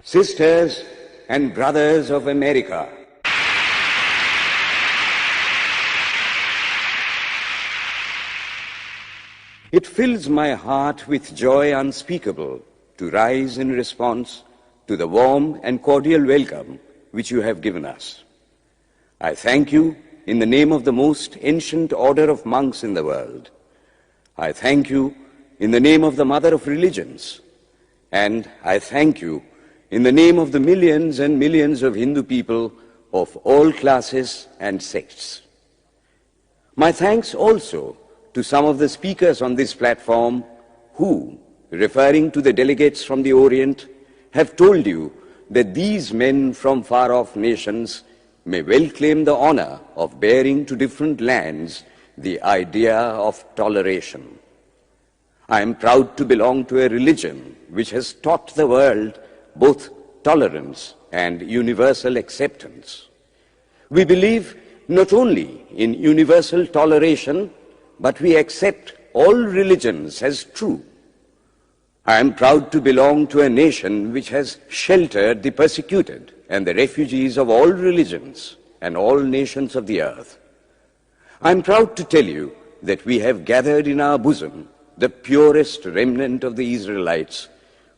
Sisters and brothers of America, it fills my heart with joy unspeakable to rise in response to the warm and cordial welcome which you have given us. I thank you in the name of the most ancient order of monks in the world. I thank you in the name of the mother of religions. And I thank you in the name of the millions and millions of Hindu people of all classes and sects. My thanks also to some of the speakers on this platform who, referring to the delegates from the Orient, have told you that these men from far-off nations may well claim the honor of bearing to different lands the idea of toleration. I am proud to belong to a religion which has taught the world both tolerance and universal acceptance. We believe not only in universal toleration, but we accept all religions as true. I am proud to belong to a nation which has sheltered the persecuted and the refugees of all religions and all nations of the earth. I am proud to tell you that we have gathered in our bosom the purest remnant of the Israelites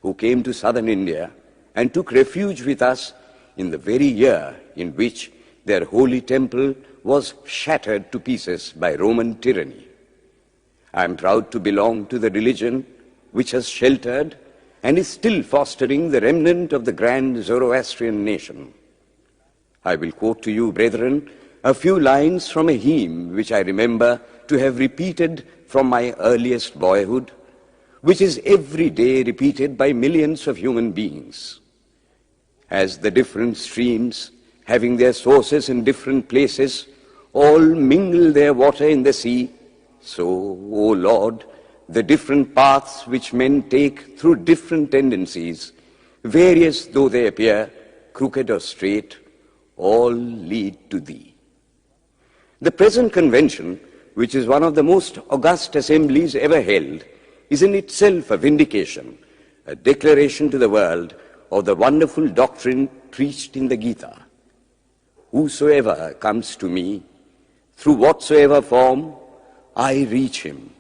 who came to southern India and took refuge with us in the very year in which their holy temple was shattered to pieces by Roman tyranny. I am proud to belong to the religion which has sheltered and is still fostering the remnant of the grand Zoroastrian nation. I will quote to you, brethren, a few lines from a hymn which I remember to have repeated from my earliest boyhood, which is every day repeated by millions of human beings. As the different streams, having their sources in different places, all mingle their water in the sea, so, O Lord, the different paths which men take through different tendencies, various though they appear, crooked or straight, all lead to Thee. The present convention, which is one of the most august assemblies ever held, is in itself a vindication, a declaration to the world of the wonderful doctrine preached in the Gita. Whosoever comes to me, through whatsoever form, I reach him.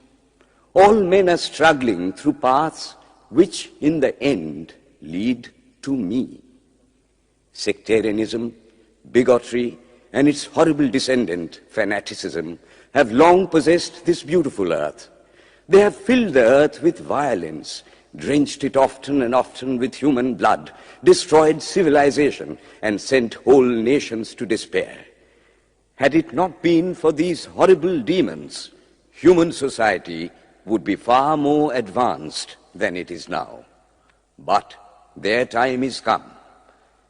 All men are struggling through paths which in the end lead to me. Sectarianism, bigotry, and its horrible descendant, fanaticism, have long possessed this beautiful earth. They have filled the earth with violence, drenched it often and often with human blood, destroyed civilization, and sent whole nations to despair. Had it not been for these horrible demons, human society would be far more advanced than it is now. But their time is come,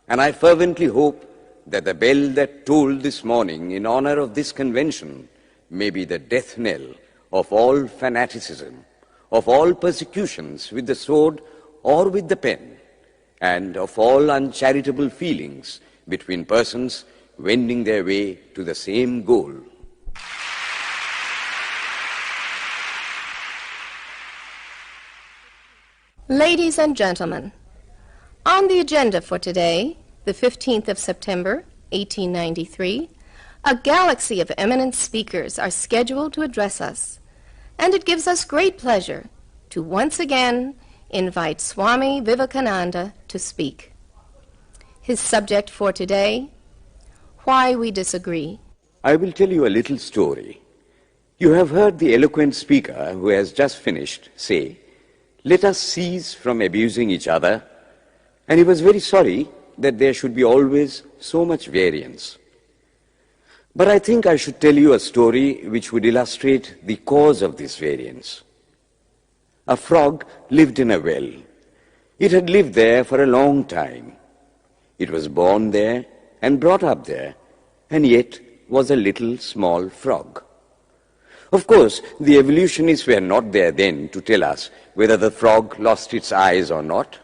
and I fervently hope that the bell that tolled this morning in honor of this convention may be the death knell of all fanaticism, of all persecutions with the sword or with the pen, and of all uncharitable feelings between persons wending their way to the same goal. Ladies and gentlemen, on the agenda for today, the 15th of September, 1893, a galaxy of eminent speakers are scheduled to address us, and it gives us great pleasure to once again invite Swami Vivekananda to speak. His subject for today, Why We Disagree. I will tell you a little story. You have heard the eloquent speaker who has just finished say, "Let us cease from abusing each other," and he was very sorry that there should be always so much variance. But I think I should tell you a story which would illustrate the cause of this variance. A frog lived in a well. It had lived there for a long time. It was born there and brought up there, and yet was a little small frog. Of course, the evolutionists were not there then to tell us whether the frog lost its eyes or not.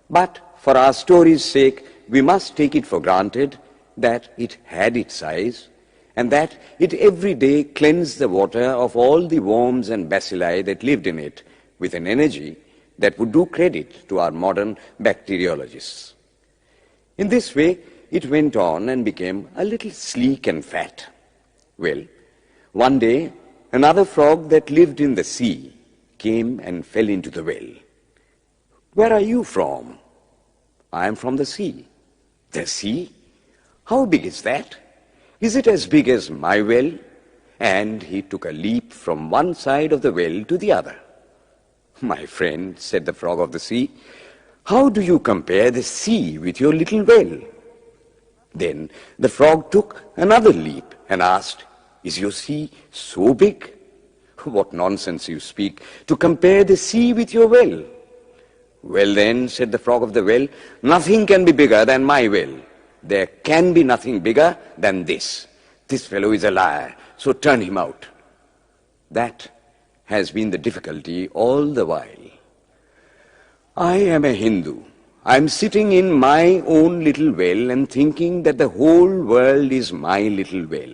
But for our story's sake, we must take it for granted that it had its eyes, and that it every day cleansed the water of all the worms and bacilli that lived in it with an energy that would do credit to our modern bacteriologists. In this way, it went on and became a little sleek and fat. Well, one day, another frog that lived in the sea came and fell into the well. Where are you from? I am from the sea. The sea? How big is that? Is it as big as my well? And he took a leap from one side of the well to the other. My friend, said the frog of the sea, how do you compare the sea with your little well? Then the frog took another leap and asked, is your sea so big? What nonsense you speak, to compare the sea with your well. Well then, said the frog of the well, nothing can be bigger than my well. There can be nothing bigger than this. This fellow is a liar, so turn him out. That has been the difficulty all the while. I am a Hindu. I am sitting in my own little well and thinking that the whole world is my little well.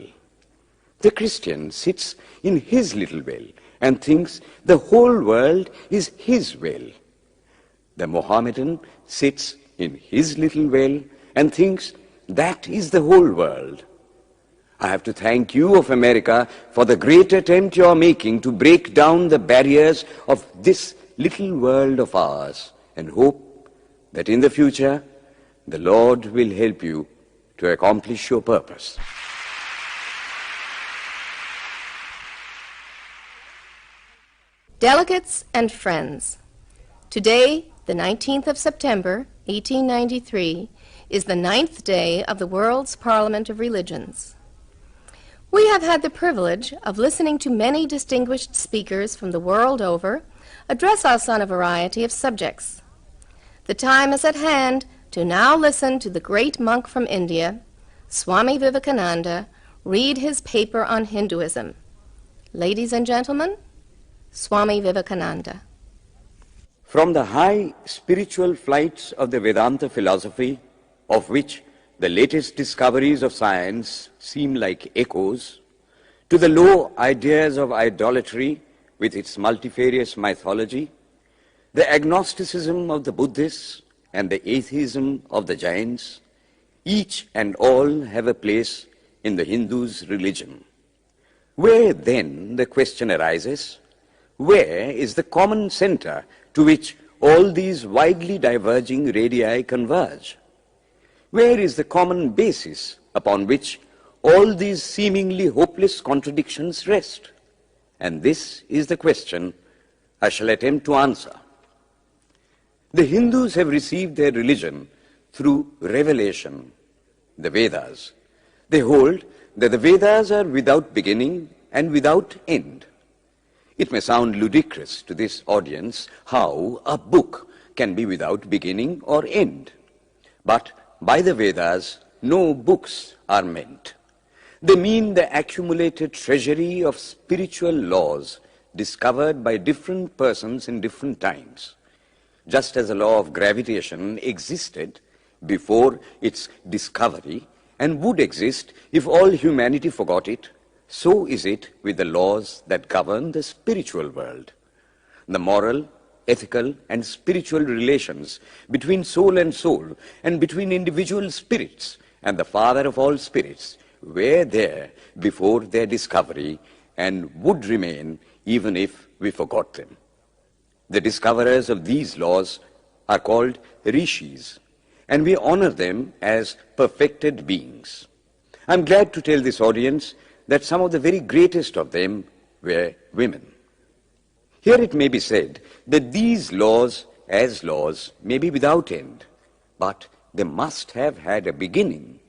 The Christian sits in his little well and thinks the whole world is his well. The Mohammedan sits in his little well and thinks that is the whole world. I have to thank you of America for the great attempt you are making to break down the barriers of this little world of ours, and hope that in the future the Lord will help you to accomplish your purpose. Delegates and friends, today, the 19th of September, 1893, is the 9th day of the World's Parliament of Religions. We have had the privilege of listening to many distinguished speakers from the world over address us on a variety of subjects. The time is at hand to now listen to the great monk from India, Swami Vivekananda, read his paper on Hinduism. Ladies and gentlemen, Swami Vivekananda. From the high spiritual flights of the Vedanta philosophy, of which the latest discoveries of science seem like echoes, to the low ideas of idolatry with its multifarious mythology, the agnosticism of the Buddhists and the atheism of the Jains, each and all have a place in the Hindu's religion. Where then, the question arises, where is the common center to which all these widely diverging radii converge? Where is the common basis upon which all these seemingly hopeless contradictions rest? And this is the question I shall attempt to answer. The Hindus have received their religion through revelation, the Vedas. They hold that the Vedas are without beginning and without end. It may sound ludicrous to this audience how a book can be without beginning or end. But by the Vedas, no books are meant. They mean the accumulated treasury of spiritual laws discovered by different persons in different times. Just as the law of gravitation existed before its discovery and would exist if all humanity forgot it, so is it with the laws that govern the spiritual world. The moral, ethical, and spiritual relations between soul and between individual spirits and the Father of all spirits were there before their discovery and would remain even if we forgot them. The discoverers of these laws are called rishis, and we honor them as perfected beings. I'm glad to tell this audience that some of the very greatest of them were women. Here it may be said that these laws, as laws, may be without end, but they must have had a beginning.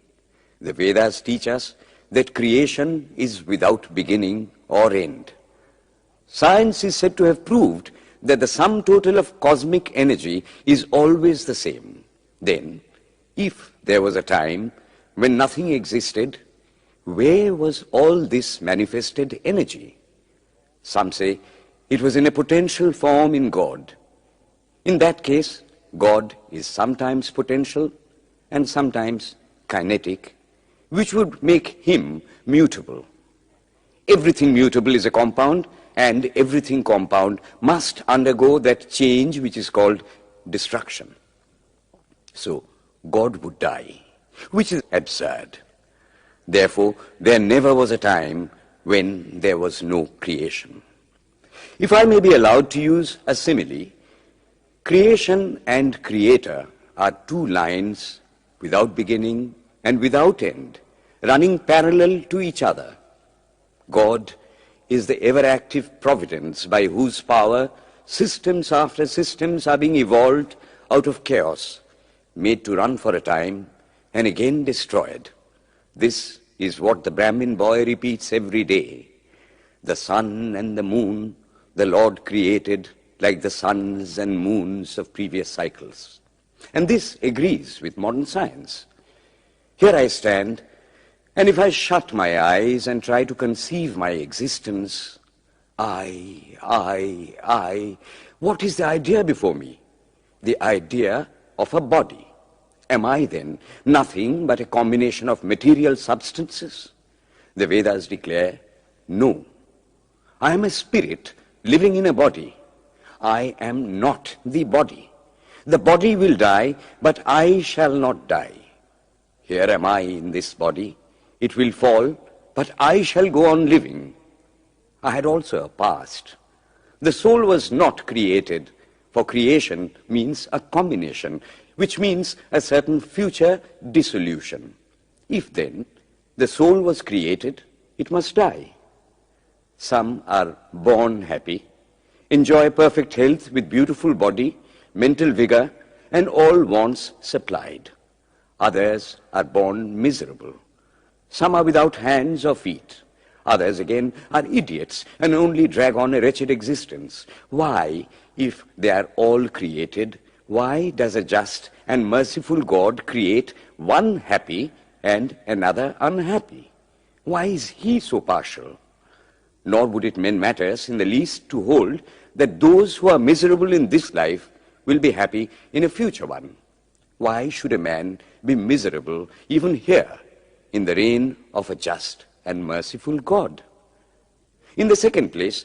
The Vedas teach us that creation is without beginning or end. Science is said to have proved that the sum total of cosmic energy is always the same. Then, if there was a time when nothing existed, where was all this manifested energy? Some say it was in a potential form in God. In that case, God is sometimes potential and sometimes kinetic, which would make him mutable. Everything mutable is a compound, and everything compound must undergo that change which is called destruction. So, God would die, which is absurd. Therefore, there never was a time when there was no creation. If I may be allowed to use a simile, creation and creator are two lines without beginning and without end, running parallel to each other. God is the ever-active providence by whose power systems after systems are being evolved out of chaos, made to run for a time and again destroyed. This is what the Brahmin boy repeats every day. The sun and the moon the Lord created like the suns and moons of previous cycles. And this agrees with modern science. Here I stand, and if I shut my eyes and try to conceive my existence, I, what is the idea before me? The idea of a body. Am I then nothing but a combination of material substances? The Vedas declare, no. I am a spirit living in a body. I am not the body. The body will die, but I shall not die. Here am I in this body. It will fall, but I shall go on living. I had also a past. The soul was not created, for creation means a combination, which means a certain future dissolution. If then the soul was created, it must die. Some are born happy, enjoy perfect health with beautiful body, mental vigor, and all wants supplied. Others are born miserable. Some are without hands or feet. Others again are idiots and only drag on a wretched existence. Why, if they are all created, why does a just and merciful God create one happy and another unhappy? Why is he so partial? Nor would it mend matters in the least to hold that those who are miserable in this life will be happy in a future one. Why should a man be miserable even here in the reign of a just and merciful God? In the second place,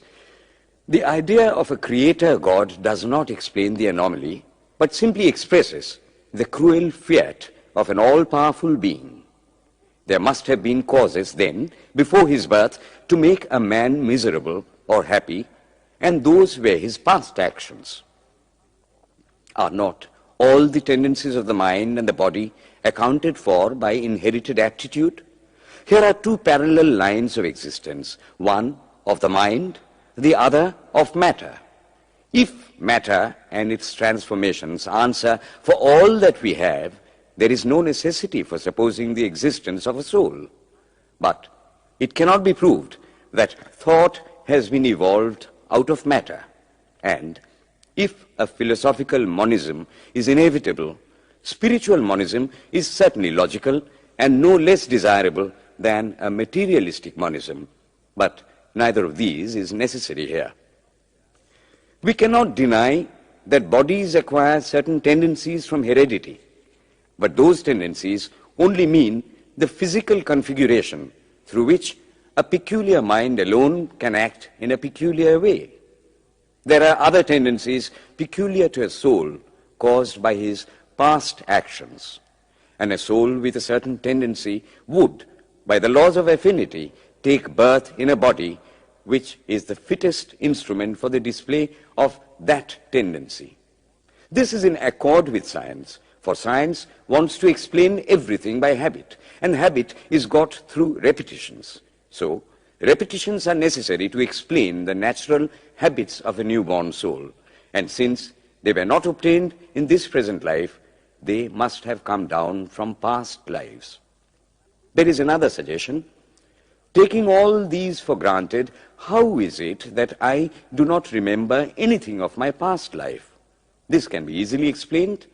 the idea of a creator God does not explain the anomaly, but simply expresses the cruel fiat of an all-powerful being. There must have been causes then, before his birth, to make a man miserable or happy, and those were his past actions. Are not all the tendencies of the mind and the body accounted for by inherited aptitude? Here are two parallel lines of existence, one of the mind, the other of matter. If matter and its transformations answer for all that we have, there is no necessity for supposing the existence of a soul. But it cannot be proved that thought has been evolved out of matter. And if a philosophical monism is inevitable, spiritual monism is certainly logical and no less desirable than a materialistic monism. But neither of these is necessary here. We cannot deny that bodies acquire certain tendencies from heredity, but those tendencies only mean the physical configuration through which a peculiar mind alone can act in a peculiar way. There are other tendencies peculiar to a soul caused by his past actions, and a soul with a certain tendency would, by the laws of affinity, take birth in a body which is the fittest instrument for the display of that tendency. This is in accord with science, for science wants to explain everything by habit, and habit is got through repetitions. So, repetitions are necessary to explain the natural habits of a newborn soul, and since they were not obtained in this present life, they must have come down from past lives. There is another suggestion. Taking all these for granted, how is it that I do not remember anything of my past life? This can be easily explained.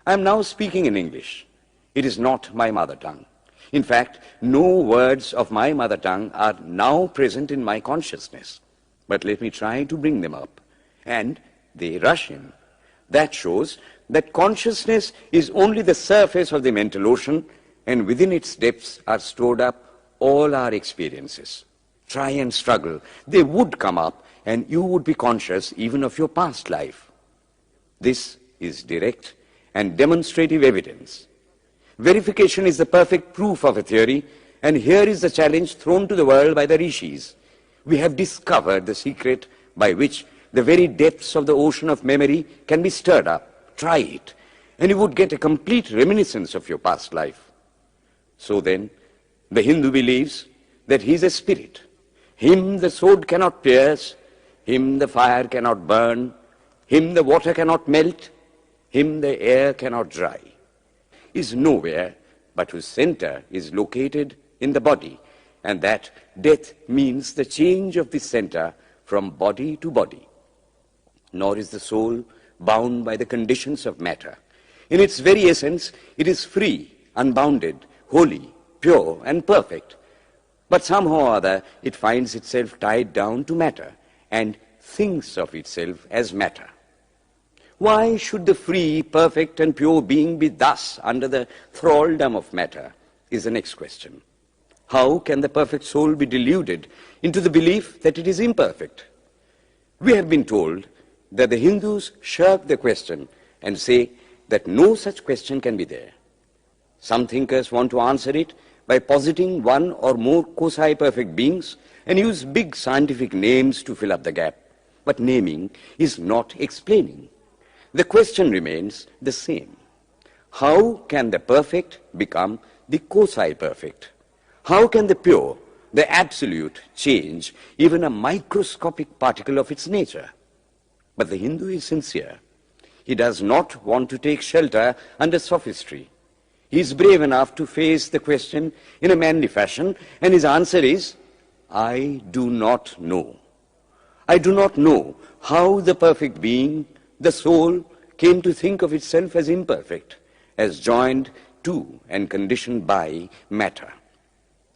I am now speaking in English. It is not my mother tongue. In fact, no words of my mother tongue are now present in my consciousness. But let me try to bring them up. And they rush in. That shows that consciousness is only the surface of the mental ocean, and within its depths are stored up all our experiences. Try and struggle. They would come up, and you would be conscious even of your past life. This is direct and demonstrative evidence. Verification is the perfect proof of a theory, and here is the challenge thrown to the world by the rishis. We have discovered the secret by which the very depths of the ocean of memory can be stirred up. Try it, and you would get a complete reminiscence of your past life. So then, the Hindu believes that he is a spirit. Him the sword cannot pierce, him the fire cannot burn, him the water cannot melt, him the air cannot dry. He is nowhere but whose center is located in the body, and that death means the change of the center from body to body. Nor is the soul bound by the conditions of matter. In its very essence, it is free, unbounded, holy, pure, and perfect. But somehow or other, it finds itself tied down to matter and thinks of itself as matter. Why should the free, perfect, and pure being be thus under the thraldom of matter is the next question. How can the perfect soul be deluded into the belief that it is imperfect? We have been told that the Hindus shirk the question and say that no such question can be there. Some thinkers want to answer it by positing one or more quasi-perfect beings and use big scientific names to fill up the gap. But naming is not explaining. The question remains the same. How can the perfect become the quasi-perfect? How can the pure, the absolute, change even a microscopic particle of its nature? But the Hindu is sincere. He does not want to take shelter under sophistry. He is brave enough to face the question in a manly fashion, and his answer is, I do not know. I do not know how the perfect being, the soul, came to think of itself as imperfect, as joined to and conditioned by matter.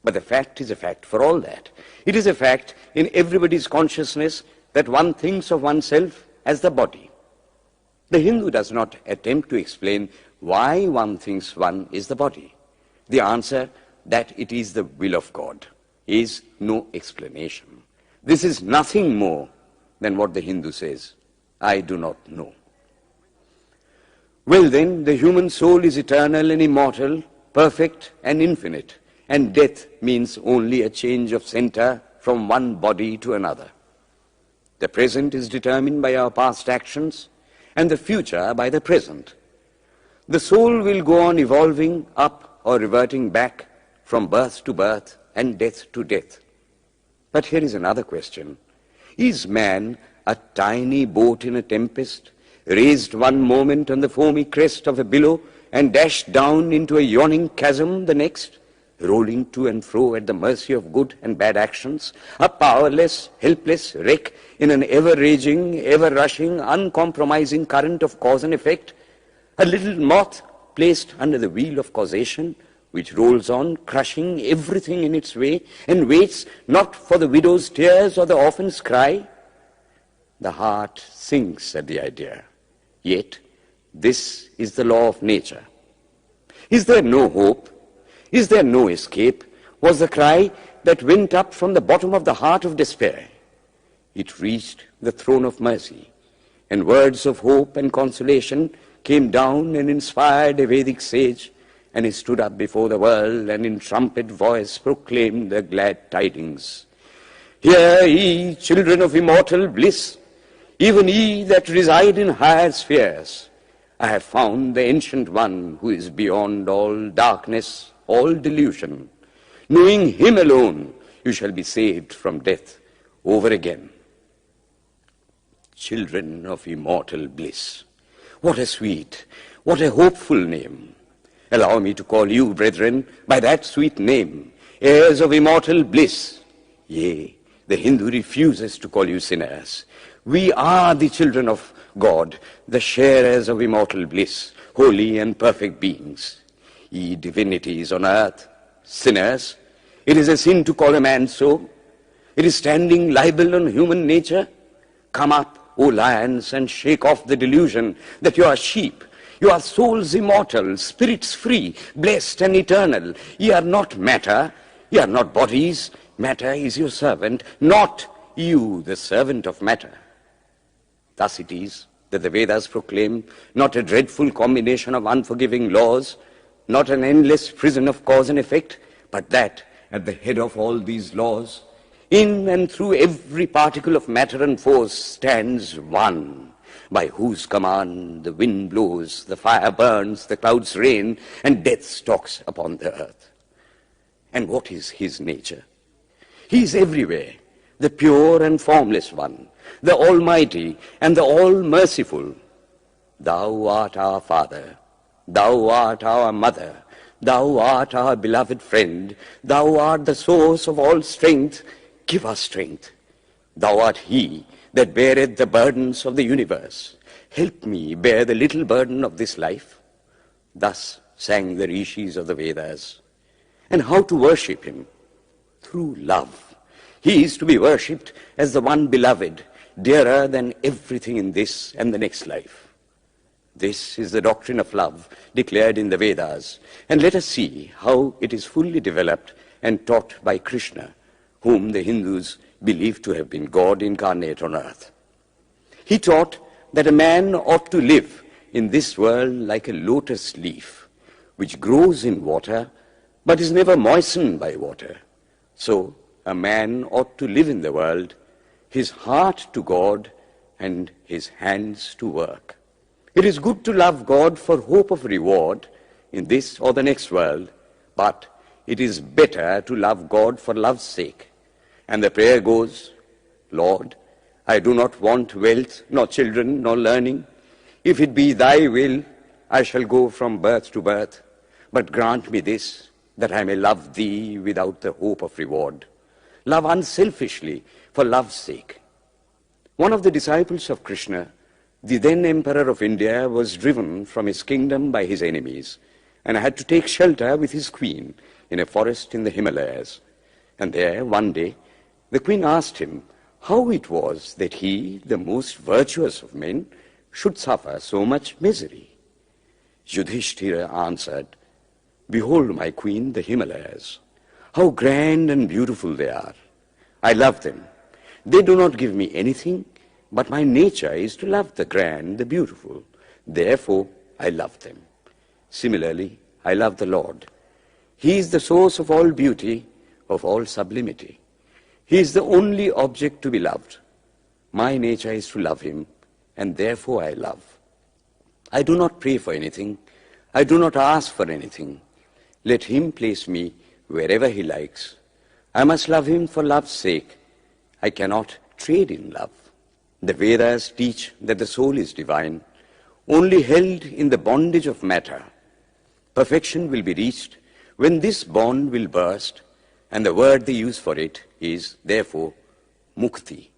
But the fact is a fact for all that. It is a fact in everybody's consciousness that one thinks of oneself as the body. The Hindu does not attempt to explain why one thinks one is the body. The answer, that it is the will of God, is no explanation. This is nothing more than what the Hindu says, I do not know. Well then, the human soul is eternal and immortal, perfect and infinite, and death means only a change of center from one body to another. The present is determined by our past actions, and the future by the present. The soul will go on evolving up or reverting back from birth to birth and death to death. But here is another question. Is man a tiny boat in a tempest, raised one moment on the foamy crest of a billow and dashed down into a yawning chasm the next, rolling to and fro at the mercy of good and bad actions, a powerless, helpless wreck in an ever-raging, ever-rushing, uncompromising current of cause and effect, a little moth placed under the wheel of causation, which rolls on, crushing everything in its way, and waits not for the widow's tears or the orphan's cry? The heart sinks at the idea. Yet, this is the law of nature. Is there no hope? Is there no escape? Was the cry that went up from the bottom of the heart of despair. It reached the throne of mercy, and words of hope and consolation came down and inspired a Vedic sage, and he stood up before the world and in trumpet voice proclaimed the glad tidings. Hear ye, children of immortal bliss, even ye that reside in higher spheres. I have found the ancient one who is beyond all darkness, all delusion. Knowing him alone, you shall be saved from death over again. Children of immortal bliss. What a sweet, what a hopeful name. Allow me to call you, brethren, by that sweet name, heirs of immortal bliss. Yea, the Hindu refuses to call you sinners. We are the children of God, the sharers of immortal bliss, holy and perfect beings. Ye divinities on earth, sinners, it is a sin to call a man so. It is standing libel on human nature. Come up, O lions, and shake off the delusion that you are sheep. You are souls immortal, spirits free, blessed and eternal. Ye are not matter, ye are not bodies. Matter is your servant, not you the servant of matter. Thus it is that the Vedas proclaim not a dreadful combination of unforgiving laws, not an endless prison of cause and effect, but that at the head of all these laws, in and through every particle of matter and force stands one, by whose command the wind blows, the fire burns, the clouds rain, and death stalks upon the earth. And what is his nature? He is everywhere, the pure and formless one, the Almighty and the All-Merciful. Thou art our Father, thou art our Mother, thou art our beloved friend, thou art the source of all strength. Give us strength. Thou art he that beareth the burdens of the universe. Help me bear the little burden of this life. Thus sang the rishis of the Vedas. And how to worship him? Through love. He is to be worshipped as the one beloved, dearer than everything in this and the next life. This is the doctrine of love declared in the Vedas, and let us see how it is fully developed and taught by Krishna, whom the Hindus believe to have been God incarnate on earth. He taught that a man ought to live in this world like a lotus leaf, which grows in water but is never moistened by water. So a man ought to live in the world, his heart to God and his hands to work. It is good to love God for hope of reward in this or the next world, but it is better to love God for love's sake. And the prayer goes, Lord, I do not want wealth, nor children, nor learning. If it be thy will, I shall go from birth to birth. But grant me this, that I may love thee without the hope of reward. Love unselfishly for love's sake. One of the disciples of Krishna, the then Emperor of India, was driven from his kingdom by his enemies and had to take shelter with his queen in a forest in the Himalayas. And there, one day, the queen asked him how it was that he, the most virtuous of men, should suffer so much misery. Yudhishthira answered, Behold, my queen, the Himalayas. How grand and beautiful they are. I love them. They do not give me anything, but my nature is to love the grand, the beautiful. Therefore, I love them. Similarly, I love the Lord. He is the source of all beauty, of all sublimity. He is the only object to be loved. My nature is to love him, and therefore I love. I do not pray for anything. I do not ask for anything. Let him place me wherever he likes. I must love him for love's sake. I cannot trade in love. The Vedas teach that the soul is divine, only held in the bondage of matter. Perfection will be reached when this bond will burst, and the word they use for it is, therefore, mukti,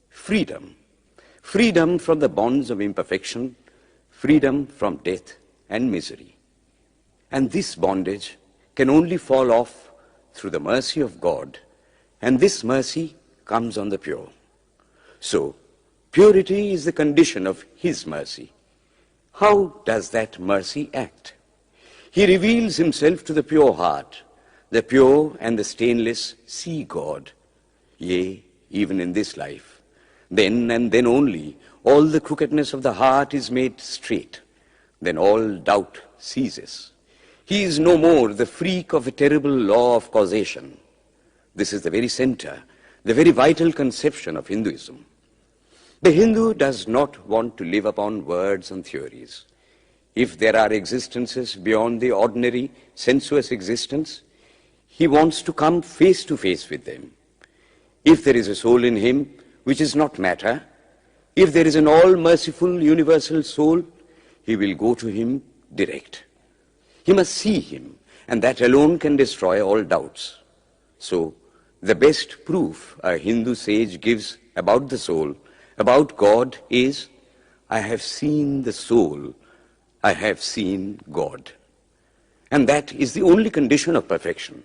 freedom. Freedom from the bonds of imperfection, freedom from death and misery. And this bondage can only fall off through the mercy of God, and this mercy comes on the pure. So, purity is the condition of his mercy. How does that mercy act? He reveals himself to the pure heart. The pure and the stainless see God, yea, even in this life. Then and then only, all the crookedness of the heart is made straight. Then all doubt ceases. He is no more the freak of a terrible law of causation. This is the very center, the very vital conception of Hinduism. The Hindu does not want to live upon words and theories. If there are existences beyond the ordinary sensuous existence, he wants to come face to face with them. If there is a soul in him which is not matter, if there is an all-merciful universal soul, he will go to him direct. He must see him, and that alone can destroy all doubts. So, the best proof a Hindu sage gives about the soul, about God, is, I have seen the soul, I have seen God. And that is the only condition of perfection.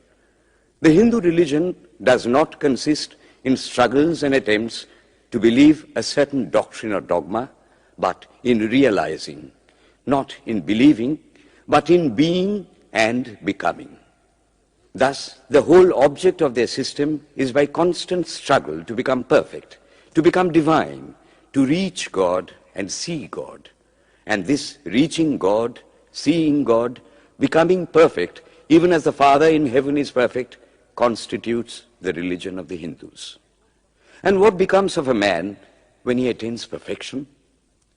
The Hindu religion does not consist in struggles and attempts to believe a certain doctrine or dogma, but in realizing, not in believing, but in being and becoming. Thus, the whole object of their system is by constant struggle to become perfect, to become divine, to reach God and see God. And this reaching God, seeing God, becoming perfect, even as the Father in heaven is perfect, constitutes the religion of the Hindus. And what becomes of a man when he attains perfection?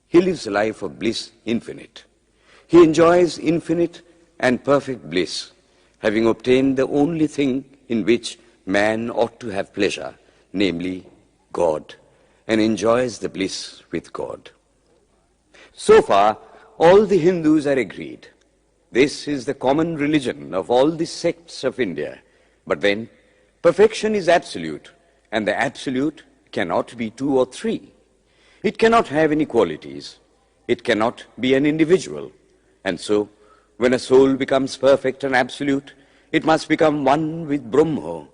He lives a life of bliss infinite. He enjoys infinite and perfect bliss, having obtained the only thing in which man ought to have pleasure, namely God, and enjoys the bliss with God. So far, all the Hindus are agreed. This is the common religion of all the sects of India. But then, perfection is absolute, and the absolute cannot be two or three. It cannot have any qualities. It cannot be an individual. And so, when a soul becomes perfect and absolute, it must become one with Brahma,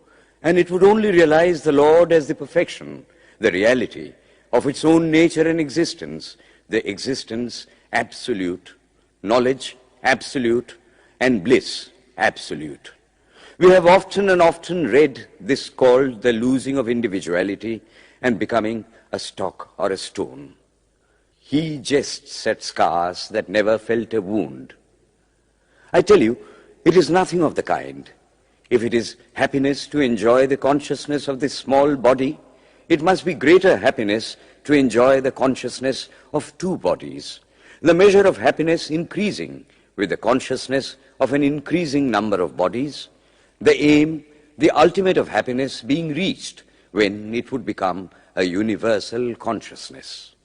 and it would only realize the Lord as the perfection, the reality of its own nature and existence, the existence absolute, knowledge absolute, and bliss absolute. We have often and often read this called the losing of individuality and becoming a stock or a stone. He jests at scars that never felt a wound. I tell you, it is nothing of the kind. If it is happiness to enjoy the consciousness of this small body, it must be greater happiness to enjoy the consciousness of two bodies, the measure of happiness increasing with the consciousness of an increasing number of bodies, the aim, the ultimate of happiness being reached when it would become a universal consciousness.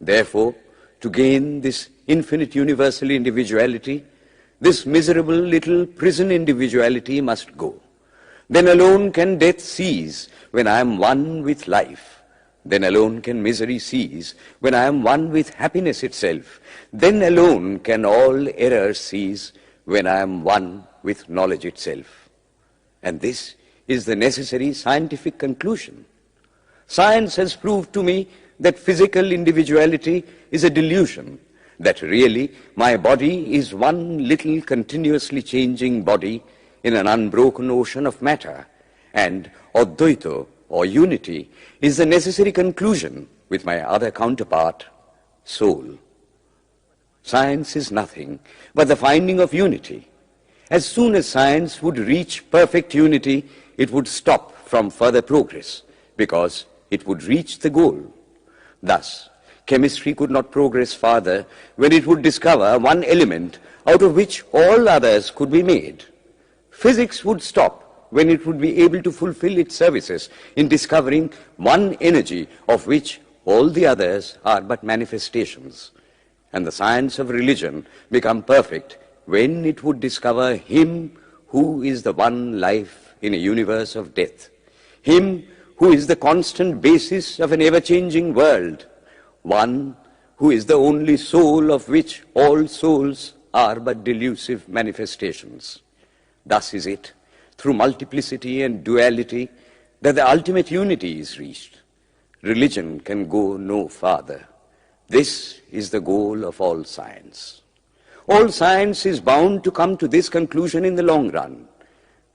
Therefore, to gain this infinite universal individuality, this miserable little prison individuality must go. Then alone can death cease when I am one with life. Then alone can misery cease when I am one with happiness itself. Then alone can all error cease when I am one with knowledge itself. And this is the necessary scientific conclusion. Science has proved to me that physical individuality is a delusion, that really my body is one little continuously changing body in an unbroken ocean of matter, and Advaita, or unity, is the necessary conclusion with my other counterpart, soul. Science is nothing but the finding of unity. As soon as science would reach perfect unity, it would stop from further progress, because it would reach the goal. Thus, chemistry could not progress farther when it would discover one element out of which all others could be made. Physics would stop when it would be able to fulfill its services in discovering one energy of which all the others are but manifestations. And the science of religion become perfect when it would discover Him who is the one life in a universe of death, Him who is the constant basis of an ever-changing world, one who is the only soul of which all souls are but delusive manifestations. Thus is it, through multiplicity and duality, that the ultimate unity is reached. Religion can go no farther. This is the goal of all science. All science is bound to come to this conclusion in the long run.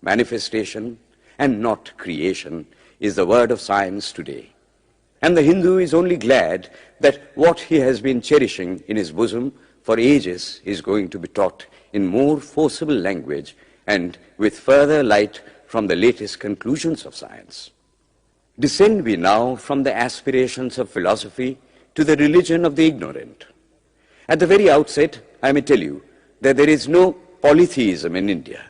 Manifestation and not creation is the word of science today. And the Hindu is only glad that what he has been cherishing in his bosom for ages is going to be taught in more forcible language and with further light from the latest conclusions of science. Descend we now from the aspirations of philosophy to the religion of the ignorant. At the very outset, I may tell you that there is no polytheism in India.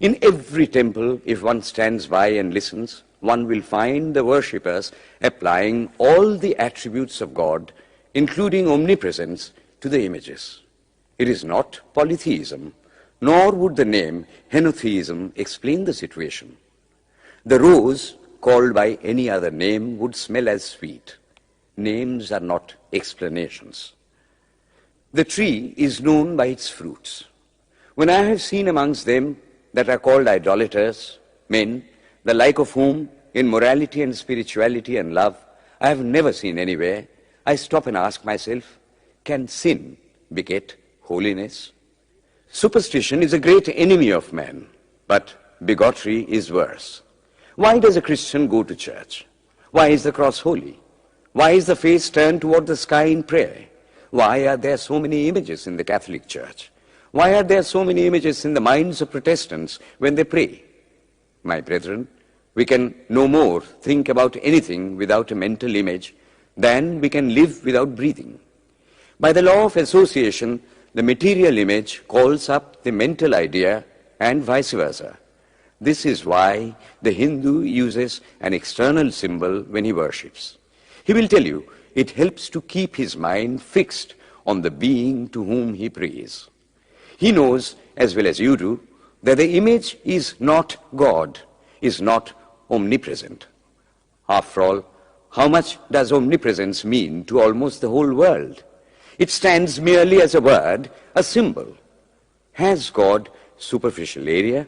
In every temple, if one stands by and listens, one will find the worshippers applying all the attributes of God, including omnipresence, to the images. It is not polytheism, nor would the name henotheism explain the situation. The rose, called by any other name, would smell as sweet. Names are not explanations. The tree is known by its fruits. When I have seen amongst them that are called idolaters, men, the like of whom, in morality and spirituality and love, I have never seen anywhere, I stop and ask myself, can sin beget holiness? Superstition is a great enemy of man, but bigotry is worse. Why does a Christian go to church? Why is the cross holy? Why is the face turned toward the sky in prayer? Why are there so many images in the Catholic Church? Why are there so many images in the minds of Protestants when they pray? My brethren, we can no more think about anything without a mental image than we can live without breathing. By the law of association, the material image calls up the mental idea and vice versa. This is why the Hindu uses an external symbol when he worships. He will tell you it helps to keep his mind fixed on the being to whom he prays. He knows, as well as you do, that the image is not God, is not omnipresent. After all, how much does omnipresence mean to almost the whole world? It stands merely as a word, a symbol. Has God superficial area?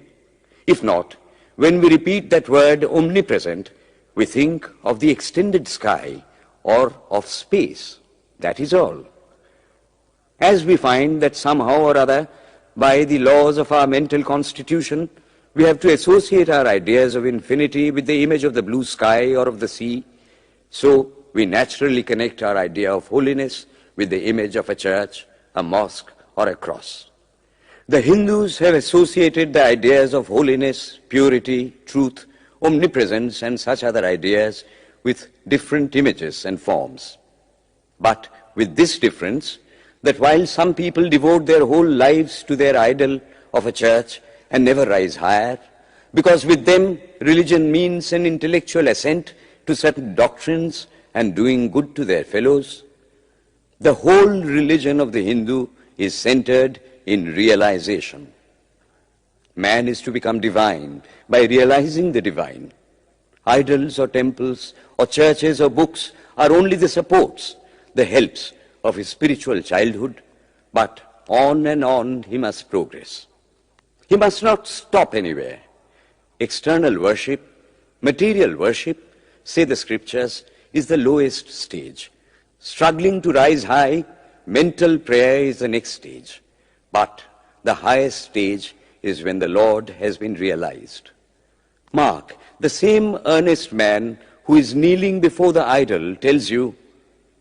If not, when we repeat that word omnipresent, we think of the extended sky or of space. That is all. As we find that somehow or other, by the laws of our mental constitution, we have to associate our ideas of infinity with the image of the blue sky or of the sea, so we naturally connect our idea of holiness with the image of a church, a mosque, or a cross. The Hindus have associated the ideas of holiness, purity, truth, omnipresence, and such other ideas with different images and forms. But with this difference, that while some people devote their whole lives to their idol of a church and never rise higher, because with them religion means an intellectual assent to certain doctrines and doing good to their fellows, the whole religion of the Hindu is centered in realization. Man is to become divine by realizing the divine. Idols or temples or churches or books are only the supports, the helps of his spiritual childhood, but on and on he must progress. He must not stop anywhere. External worship, material worship, say the scriptures, is the lowest stage. Struggling to rise high, mental prayer is the next stage. But the highest stage is when the Lord has been realized. Mark, the same earnest man who is kneeling before the idol tells you,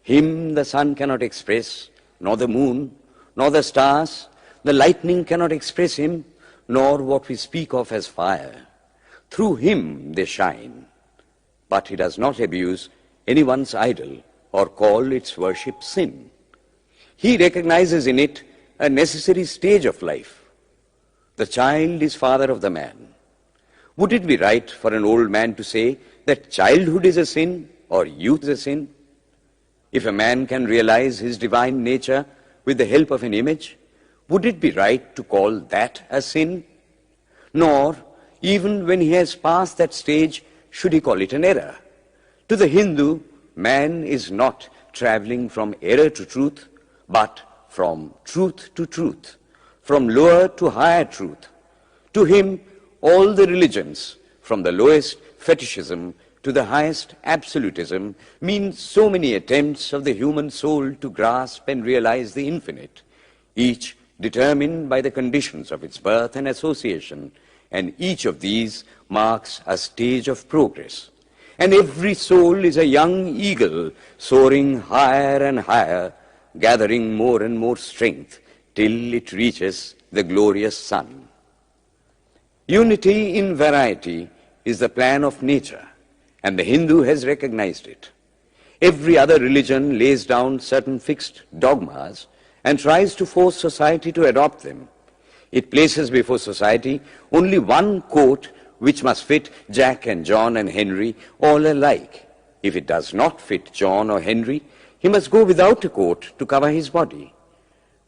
him the sun cannot express, nor the moon, nor the stars, the lightning cannot express him, nor what we speak of as fire. Through him they shine. But he does not abuse anyone's idol or call its worship sin. He recognizes in it a necessary stage of life. The child is father of the man. Would it be right for an old man to say that childhood is a sin or youth is a sin? If a man can realize his divine nature with the help of an image, would it be right to call that a sin? Nor, even when he has passed that stage, should he call it an error. To the Hindu, man is not traveling from error to truth, but from truth to truth, from lower to higher truth. To him, all the religions, from the lowest fetishism to the highest absolutism, mean so many attempts of the human soul to grasp and realize the infinite, each determined by the conditions of its birth and association, and each of these marks a stage of progress. And every soul is a young eagle soaring higher and higher, gathering more and more strength till it reaches the glorious sun. Unity in variety is the plan of nature, and the Hindu has recognized it. Every other religion lays down certain fixed dogmas and tries to force society to adopt them. It places before society only one coat which must fit Jack and John and Henry all alike. If it does not fit John or Henry, he must go without a coat to cover his body.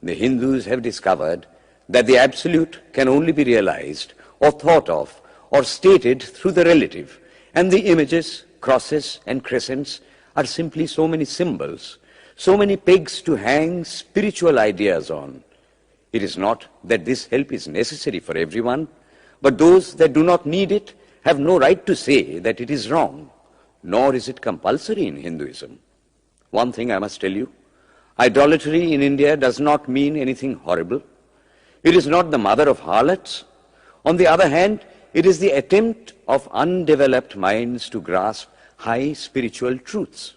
The Hindus have discovered that the absolute can only be realized or thought of or stated through the relative, and the images, crosses and crescents are simply so many symbols, so many pegs to hang spiritual ideas on. It is not that this help is necessary for everyone, but those that do not need it have no right to say that it is wrong, nor is it compulsory in Hinduism. One thing I must tell you, idolatry in India does not mean anything horrible. It is not the mother of harlots. On the other hand, it is the attempt of undeveloped minds to grasp high spiritual truths.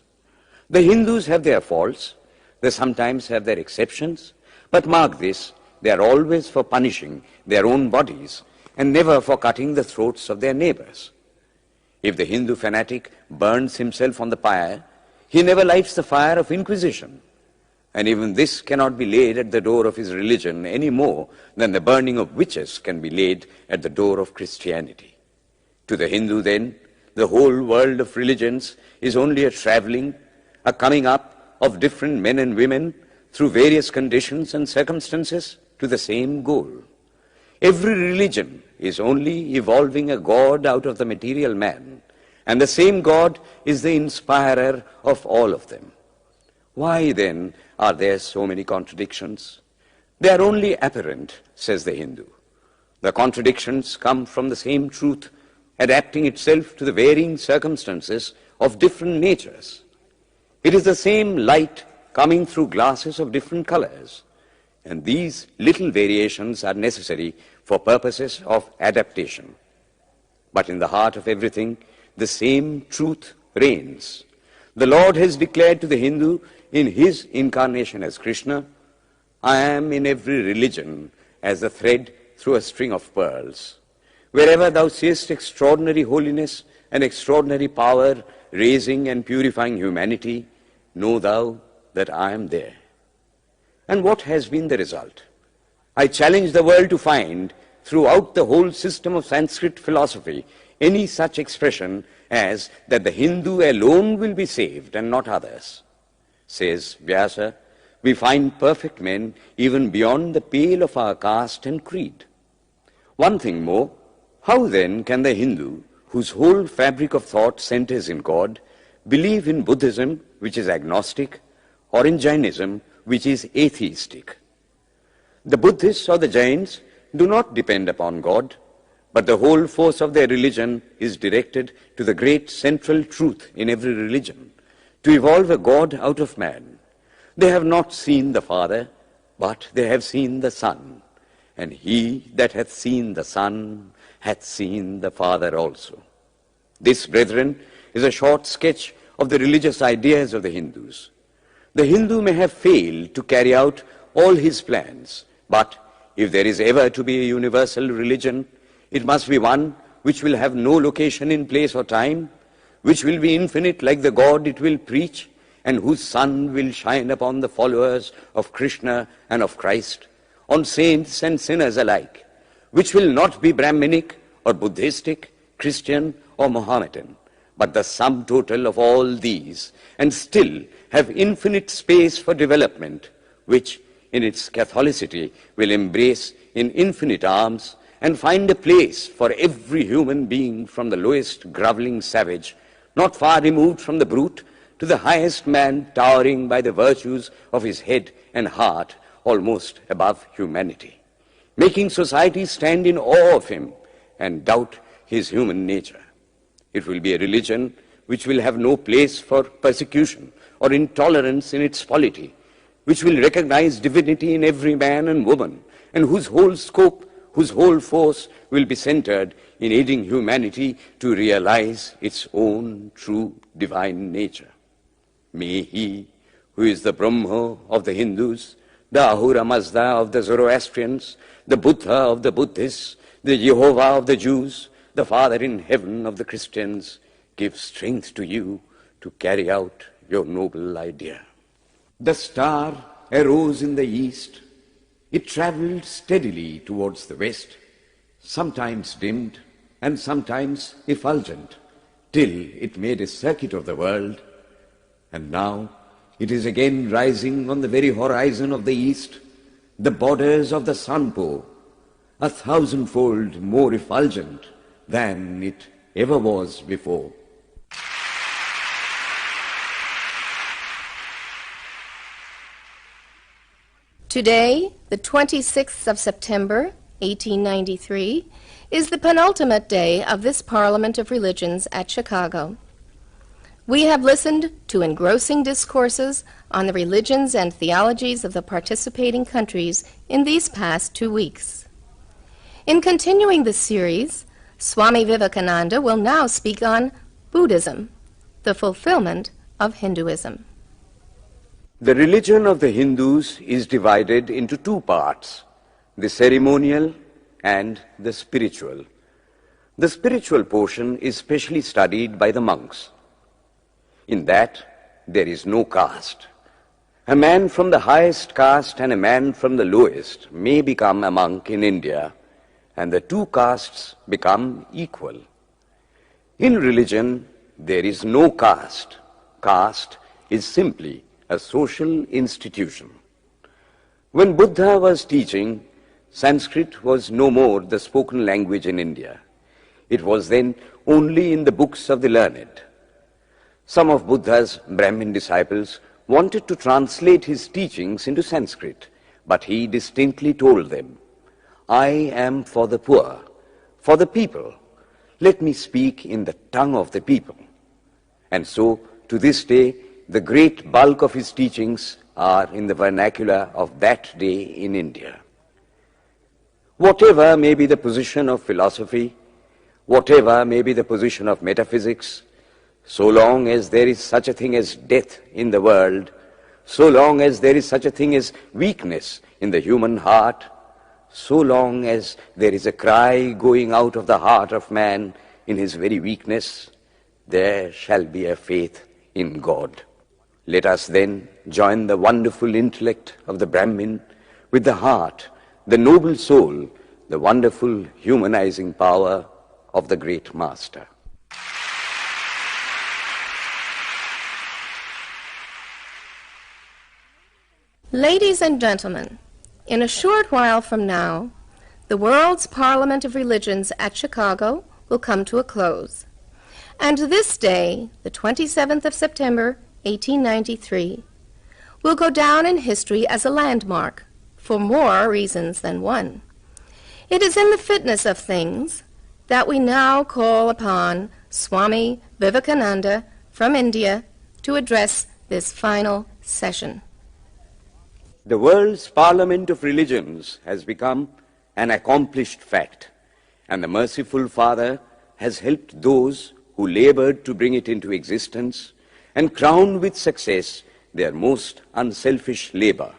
The Hindus have their faults, they sometimes have their exceptions, but mark this, they are always for punishing their own bodies and never for cutting the throats of their neighbors. If the Hindu fanatic burns himself on the pyre, he never lights the fire of inquisition. And even this cannot be laid at the door of his religion any more than the burning of witches can be laid at the door of Christianity. To the Hindu, then, the whole world of religions is only a traveling, a coming up of different men and women through various conditions and circumstances to the same goal. Every religion is only evolving a God out of the material man, and the same God is the inspirer of all of them. Why, then, are there so many contradictions? They are only apparent, says the Hindu. The contradictions come from the same truth, adapting itself to the varying circumstances of different natures. It is the same light coming through glasses of different colors, and these little variations are necessary for purposes of adaptation. But in the heart of everything, the same truth reigns. The Lord has declared to the Hindu in his incarnation as Krishna, I am in every religion as a thread through a string of pearls. Wherever thou seest extraordinary holiness and extraordinary power raising and purifying humanity, know thou that I am there. And what has been the result? I challenge the world to find throughout the whole system of Sanskrit philosophy any such expression as that the Hindu alone will be saved and not others. Says Vyasa, we find perfect men even beyond the pale of our caste and creed. One thing more, how then can the Hindu, whose whole fabric of thought centers in God, believe in Buddhism, which is agnostic, or in Jainism, which is atheistic? The Buddhists or the Jains do not depend upon God, but the whole force of their religion is directed to the great central truth in every religion, to evolve a God out of man. They have not seen the Father, but they have seen the Son, and he that hath seen the Son hath seen the Father also. This, brethren, is a short sketch of the religious ideas of the Hindus. The Hindu may have failed to carry out all his plans, but if there is ever to be a universal religion, it must be one which will have no location in place or time, which will be infinite like the God it will preach, and whose sun will shine upon the followers of Krishna and of Christ, on saints and sinners alike, which will not be Brahminic or Buddhistic, Christian or Mohammedan, but the sum total of all these, and still have infinite space for development, which in its Catholicity will embrace in infinite arms and find a place for every human being from the lowest groveling savage, not far removed from the brute, to the highest man towering by the virtues of his head and heart almost above humanity, making society stand in awe of him and doubt his human nature. It will be a religion which will have no place for persecution or intolerance in its polity, which will recognize divinity in every man and woman, and whose whole scope, whose whole force will be centered in aiding humanity to realize its own true divine nature. May he, who is the Brahma of the Hindus, the Ahura Mazda of the Zoroastrians, the Buddha of the Buddhists, the Jehovah of the Jews, the Father in heaven of the Christians, give strength to you to carry out your noble idea. The star arose in the east. It traveled steadily towards the west, sometimes dimmed and sometimes effulgent, till it made a circuit of the world. And now it is again rising on the very horizon of the east, the borders of the sun pole, 1,000-fold more effulgent than it ever was before. Today, the 26th of September, 1893, is the penultimate day of this Parliament of Religions at Chicago. We have listened to engrossing discourses on the religions and theologies of the participating countries in these past 2 weeks. In continuing this series, Swami Vivekananda will now speak on Buddhism, the fulfillment of Hinduism. The religion of the Hindus is divided into two parts, the ceremonial and the spiritual. The spiritual portion is specially studied by the monks. In that, there is no caste. A man from the highest caste and a man from the lowest may become a monk in India, and the two castes become equal. In religion, there is no caste. Caste is simply a social institution. When Buddha was teaching, Sanskrit was no more the spoken language in India. It was then only in the books of the learned. Some of Buddha's Brahmin disciples wanted to translate his teachings into Sanskrit, but he distinctly told them, "I am for the poor, for the people. Let me speak in the tongue of the people." And so, to this day, the great bulk of his teachings are in the vernacular of that day in India. Whatever may be the position of philosophy, whatever may be the position of metaphysics, so long as there is such a thing as death in the world, so long as there is such a thing as weakness in the human heart, so long as there is a cry going out of the heart of man in his very weakness, there shall be a faith in God. Let us then join the wonderful intellect of the Brahmin with the heart, the noble soul, the wonderful humanizing power of the great Master. Ladies and gentlemen, in a short while from now, the World's Parliament of Religions at Chicago will come to a close. And this day, the 27th of September, 1893, will go down in history as a landmark for more reasons than one. It is in the fitness of things that we now call upon Swami Vivekananda from India to address this final session. The world's Parliament of Religions has become an accomplished fact, and the merciful Father has helped those who labored to bring it into existence and crowned with success their most unselfish labor.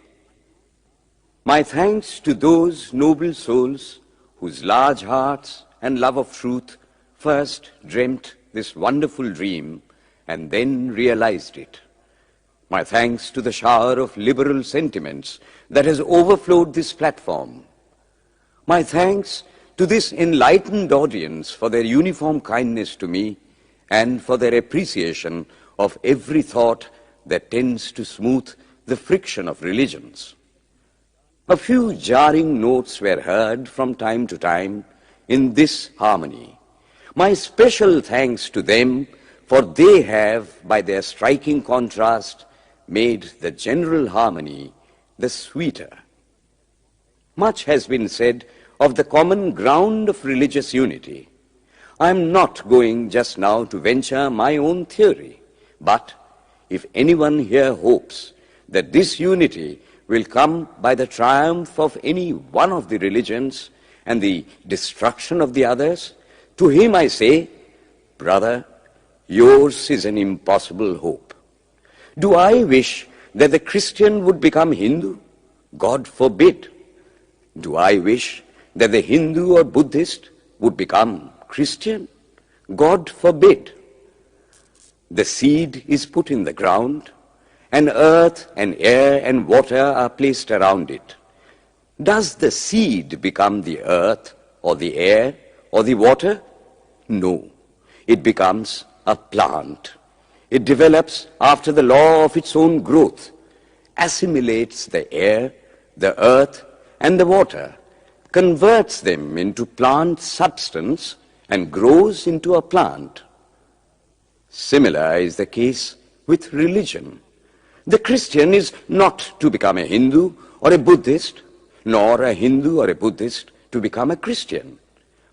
My thanks to those noble souls whose large hearts and love of truth first dreamt this wonderful dream and then realized it. My thanks to the shower of liberal sentiments that has overflowed this platform. My thanks to this enlightened audience for their uniform kindness to me and for their appreciation of every thought that tends to smooth the friction of religions. A few jarring notes were heard from time to time in this harmony. My special thanks to them, for they have, by their striking contrast, made the general harmony the sweeter. Much has been said of the common ground of religious unity. I am not going just now to venture my own theory, but if anyone here hopes that this unity will come by the triumph of any one of the religions and the destruction of the others, to him I say, brother, yours is an impossible hope. Do I wish that the Christian would become Hindu? God forbid. Do I wish that the Hindu or Buddhist would become Christian? God forbid. The seed is put in the ground, and earth and air and water are placed around it. Does the seed become the earth or the air or the water? No. It becomes a plant. It develops after the law of its own growth, assimilates the air, the earth, and the water, converts them into plant substance, and grows into a plant. Similar is the case with religion. The Christian is not to become a Hindu or a Buddhist, nor a Hindu or a Buddhist to become a Christian,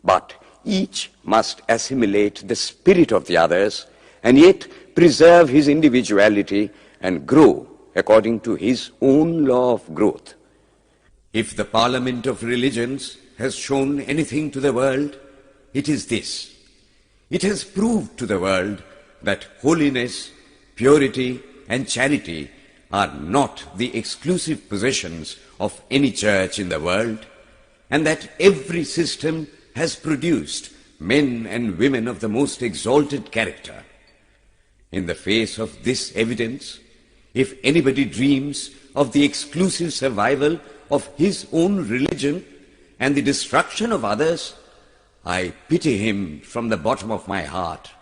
but each must assimilate the spirit of the others and yet preserve his individuality and grow according to his own law of growth. If the Parliament of Religions has shown anything to the world, it is this. It has proved to the world that holiness, purity, and charity are not the exclusive possessions of any church in the world, and that every system has produced men and women of the most exalted character. In the face of this evidence, if anybody dreams of the exclusive survival of his own religion and the destruction of others, I pity him from the bottom of my heart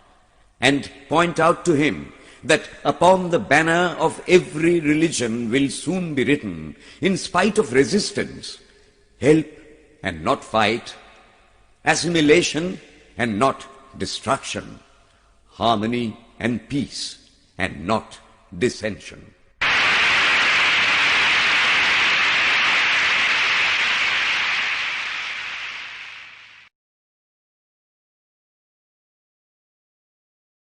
and point out to him that upon the banner of every religion will soon be written, in spite of resistance, help and not fight, assimilation and not destruction, harmony and peace and not dissension.